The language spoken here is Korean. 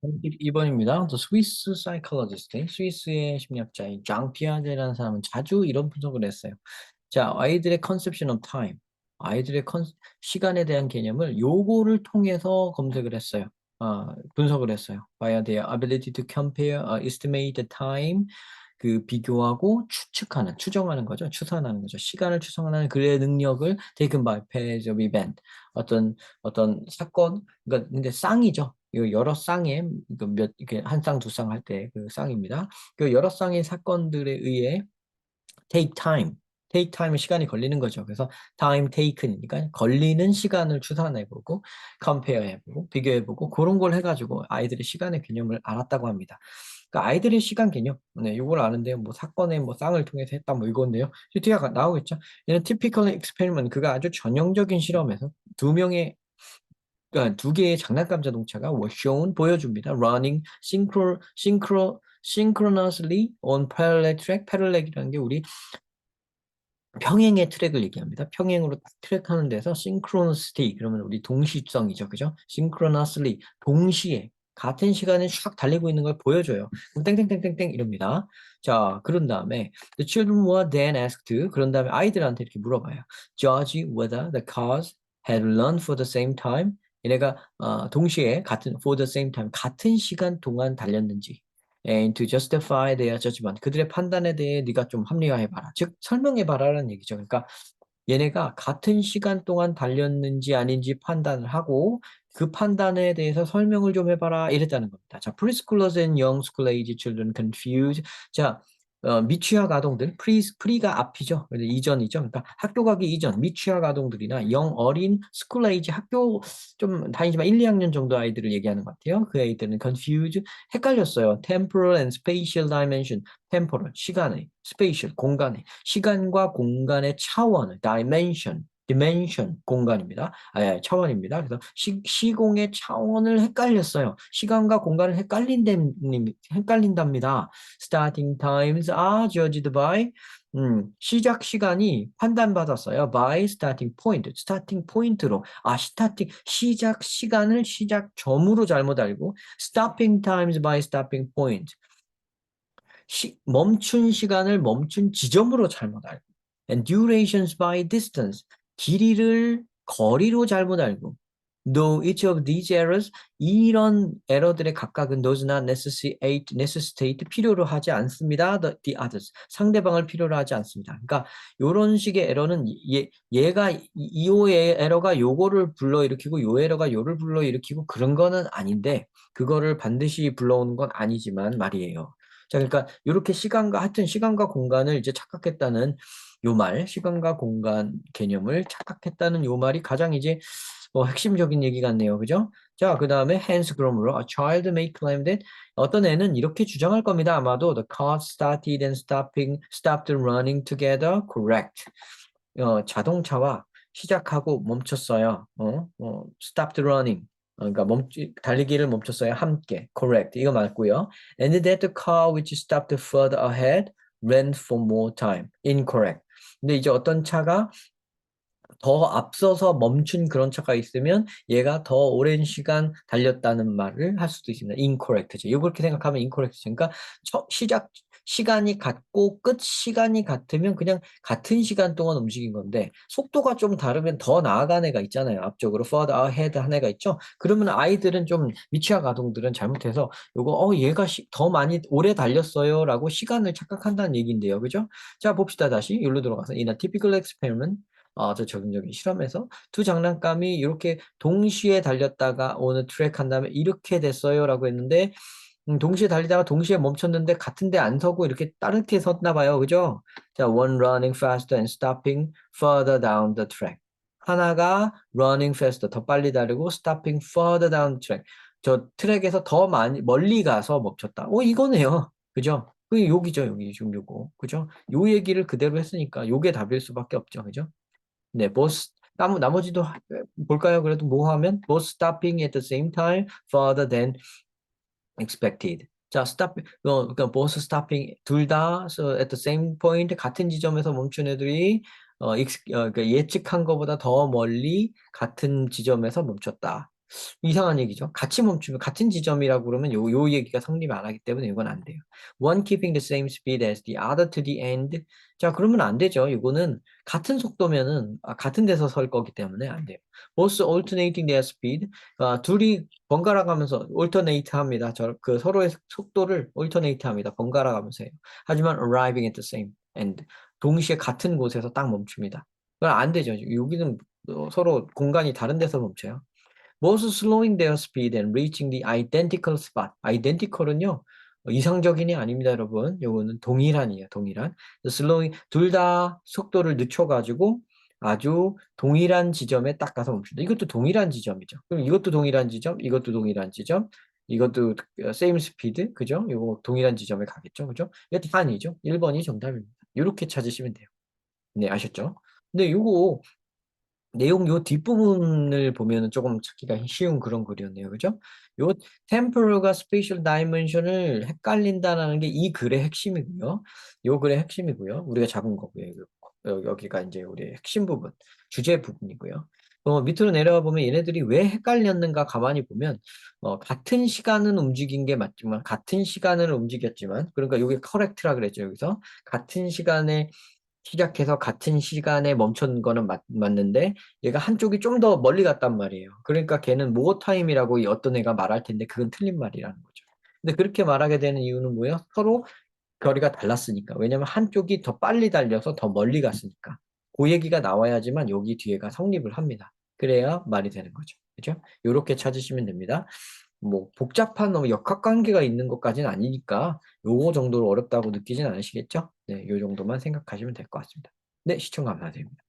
2번입니다. The Swiss psychologist, 스위스의 심리학자인 장 피아제라는 사람은 자주 이런 분석을 했어요. 자, 아이들의 conception of time, 아이들의 시간에 대한 개념을 요거를 통해서 검색을 했어요. 분석을 했어요. via their ability to compare, estimate the time, 그 비교하고 추측하는, 추정하는 거죠. 추산하는 거죠. 시간을 추정하는 그의 능력을 taken by pairs of event. 어떤 사건, 그러니까 근데 쌍이죠. 이 여러 쌍의 이렇게 한 쌍, 두 쌍 할 때 그 쌍입니다. 그 여러 쌍의 사건들에 의해 take time, take time은 시간이 걸리는 거죠. 그래서 time taken이니까 걸리는 시간을 추산해보고 compare해보고 비교해보고 그런 걸 해가지고 아이들의 시간의 개념을 알았다고 합니다. 그러니까 아이들의 시간 개념, 네, 이걸 아는데요. 뭐 사건의 뭐 쌍을 통해서 했다 뭐 이건데요. 뒤가 나오겠죠. 얘는 typical experiment, 그가 아주 전형적인 실험에서 두 명의 그러니까 두 개의 장난감 자동차가 was shown 보여줍니다. running synchronously on parallel track. parallel이라는 게 우리 평행의 트랙을 얘기합니다. 평행으로 트랙하는 데서 synchronicity 그러면 우리 동시성이죠, 그죠? synchronously 동시에 같은 시간에 쫙 달리고 있는 걸 보여줘요. 그럼 땡땡땡땡땡 이럽니다. 자, 그런 다음에 the children were then asked, 그런 다음에 아이들한테 이렇게 물어봐요. judge whether the cars had run for the same time. 얘네가 동시에 같은 for the same time 같은 시간 동안 달렸는지. And to justify their judgment. 그들의 판단에 대해 네가 좀 합리화해봐라. 즉 설명해봐라라는 얘기죠. 그러니까 얘네가 같은 시간 동안 달렸는지 아닌지 판단을 하고 그 판단에 대해서 설명을 좀 해봐라 이랬다는 겁니다. 자, preschoolers and young school age children confused. 자, 미취학 아동들, 프리가 앞이죠. 그래서 이전이죠. 그러니까 학교 가기 이전 미취학 아동들이나 영 어린 스쿨 에이지 학교 좀 다니지만 1, 2학년 정도 아이들을 얘기하는 것 같아요. 그 아이들은 confused, 헷갈렸어요. temporal and spatial dimension, temporal, 시간의, spatial, 공간의, 시간과 공간의 차원을, dimension, 공간입니다. 차원입니다. 그래서 시공의 차원을 헷갈렸어요. 시간과 공간을 헷갈린답니다. Starting times are judged by 시작 시간이 판단받았어요. by starting point, 스타팅 포인트로 시작 시간을 시작점으로 잘못 알고 stopping times by stopping point, 멈춘 시간을 멈춘 지점으로 잘못 알고 and durations by distance, 길이를 거리로 잘못 알고 though each of these errors, 이런 에러들의 각각은 does not necessitate, 필요로 하지 않습니다. The others, 상대방을 필요로 하지 않습니다. 그러니까 이런 식의 에러는 얘가 이호의 에러가 요거를 불러일으키고 요 에러가 요를 불러일으키고 그런 거는 아닌데 그거를 반드시 불러오는 건 아니지만 말이에요. 자, 그러니까 이렇게 하여튼 시간과 공간을 이제 착각했다는 요 말, 시간과 공간 개념을 착각했다는 요 말이 가장 이제 핵심적인 얘기 같네요. 그죠? 자, 그 다음에 hence 그러므로 a child may claim that, 어떤 애는 이렇게 주장할 겁니다. 아마도 the cars started and stopped running together. correct. 자동차와 시작하고 멈췄어요. stopped running. 그러니까 달리기를 멈췄어요. 함께. correct. 이거 맞고요. And that the car which stopped further ahead ran for more time. incorrect. 근데 이제 어떤 차가 더 앞서서 멈춘 그런 차가 있으면 얘가 더 오랜 시간 달렸다는 말을 할 수도 있습니다. incorrect죠. 이렇게 생각하면 incorrect죠. 그러니까 시작 시간이 같고 끝 시간이 같으면 그냥 같은 시간 동안 움직인 건데 속도가 좀 다르면 더 나아간 애가 있잖아요. 앞쪽으로 further ahead 한 애가 있죠. 그러면 아이들은 좀 미취학 아동들은 잘못해서 요거 얘가 더 많이 오래 달렸어요라고 시간을 착각한다는 얘기인데요. 그죠? 자, 봅시다. 다시 여기로 들어가서 in a typical experiment, 저 적용적인 실험에서 두 장난감이 이렇게 동시에 달렸다가 어느 트랙 한 다음에 이렇게 됐어요라고 했는데 동시에 달리다가 동시에 멈췄는데 같은 데 안 서고 이렇게 다르게 섰나 봐요. 그죠? 자, one running faster and stopping further down the track. 하나가 running faster, 더 빨리 달리고 stopping further down the track. 저 트랙에서 더 멀리 가서 멈췄다. 이거네요. 그죠? 여기죠, 여기 지금 요거. 그죠? 요 얘기를 그대로 했으니까 요게 답일 수밖에 없죠. 그죠? 네, 나머지도 볼까요? 그래도 뭐 하면 both stopping at the same time further than expected. 자, 그러니까 both stopping 둘 다 at the same point 같은 지점에서 멈춘 애들이 그러니까 예측한 것보다 더 멀리 같은 지점에서 멈췄다. 이상한 얘기죠. 같이 멈추면 같은 지점이라고 그러면 요 얘기가 성립 안 하기 때문에 이건 안 돼요. One keeping the same speed as the other to the end. 자, 그러면 안 되죠. 이거는 같은 속도면은 같은 데서 설 거기 때문에 안 돼요. Both alternating their speed. 둘이 번갈아 가면서 alternate 합니다. 그 서로의 속도를 alternate 합니다. 번갈아 가면서 해요. 하지만 arriving at the same end. 동시에 같은 곳에서 딱 멈춥니다. 그건 안 되죠. 여기는 서로 공간이 다른 데서 멈춰요. both slowing their speed and reaching the identical spot. identical은요, 이상적인이 아닙니다, 여러분. 요거는 동일한이에요, 동일한. slowing, 둘 다 속도를 늦춰가지고 아주 동일한 지점에 딱 가서 멈춘다. 이것도 동일한 지점이죠. 그럼 이것도 동일한 지점, 이것도 동일한 지점, 이것도 same speed, 그죠? 이거 동일한 지점에 가겠죠, 그죠? 이게 다 아니죠. 1번이 정답입니다. 이렇게 찾으시면 돼요. 네, 아셨죠? 근데 요거 내용 요 뒷부분을 보면은 조금 찾기가 쉬운 그런 글이었네요. 그죠? 요 temporal과 spatial dimension을 헷갈린다는 게 이 글의 핵심이고요. 요 글의 핵심이고요. 우리가 잡은 거고요. 여기가 이제 우리의 핵심 부분, 주제 부분이고요. 밑으로 내려가 보면 얘네들이 왜 헷갈렸는가 가만히 보면 같은 시간은 움직인 게 맞지만 같은 시간을 움직였지만 그러니까 이게 correct라 그랬죠. 여기서 같은 시간에 시작해서 같은 시간에 멈춘 거는 맞는데 얘가 한쪽이 좀 더 멀리 갔단 말이에요. 그러니까 걔는 more time이라고 이 어떤 애가 말할 텐데 그건 틀린 말이라는 거죠. 근데 그렇게 말하게 되는 이유는 뭐예요? 서로 거리가 달랐으니까. 왜냐면 한쪽이 더 빨리 달려서 더 멀리 갔으니까. 그 얘기가 나와야지만 여기 뒤에가 성립을 합니다. 그래야 말이 되는 거죠. 그죠? 요렇게 찾으시면 됩니다. 뭐 복잡한 너무 역학관계가 있는 것까지는 아니니까 요거 정도로 어렵다고 느끼진 않으시겠죠? 네, 요 정도만 생각하시면 될 것 같습니다. 네, 시청 감사드립니다.